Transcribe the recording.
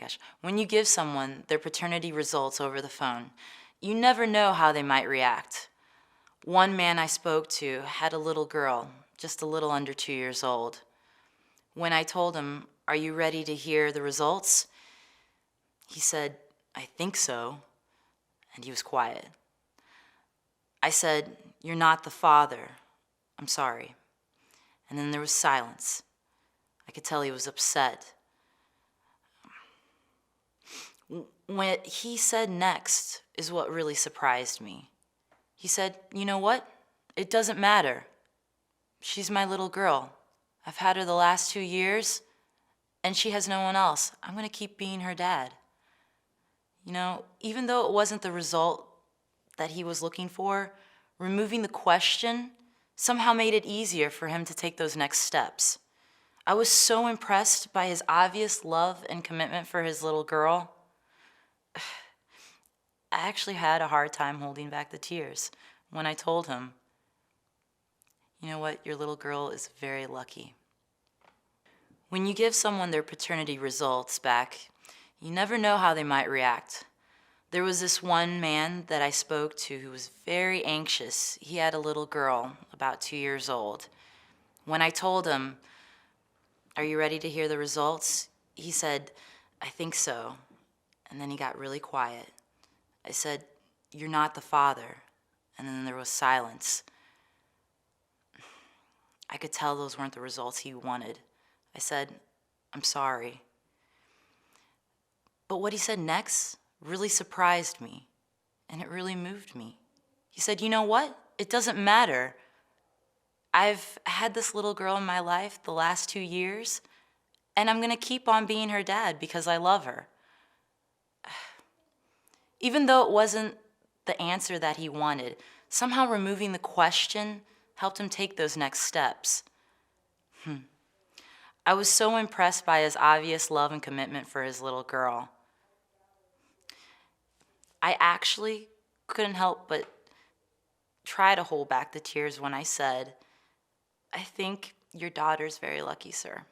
gosh. When you give someone their paternity results over the phone, you never know how they might react. One man I spoke to had a little girl, just a little under 2 years old. When I told him, "Are you ready to hear the results?" he said, "I think so," and he was quiet. I said, "You're not the father. I'm sorry." And then there was silence. I could tell he was upset. What he said next is what really surprised me. He said, "You know what? It doesn't matter. She's my little girl. I've had her the last 2 years, and she has no one else. I'm going to keep being her dad." You know, even though it wasn't the result that he was looking for, removing the question somehow made it easier for him to take those next steps. I was so impressed by his obvious love and commitment for his little girl. I actually had a hard time holding back the tears when I told him, "You know what? Your little girl is very lucky." When you give someone their paternity results back, you never know how they might react. There was this one man that I spoke to who was very anxious. He had a little girl, about 2 years old. When I told him, "Are you ready to hear the results?" he said, "I think so." And then he got really quiet. I said, "You're not the father." And then there was silence. I could tell those weren't the results he wanted. I said, "I'm sorry." But what he said next really surprised me, and it really moved me. He said, "You know what? It doesn't matter. I've had this little girl in my life the last 2 years, and I'm going to keep on being her dad because I love her." Even though it wasn't the answer that he wanted, somehow removing the question helped him take those next steps. I was so impressed by his obvious love and commitment for his little girl. I actually couldn't help but try to hold back the tears when I said, "I think your daughter's very lucky, sir."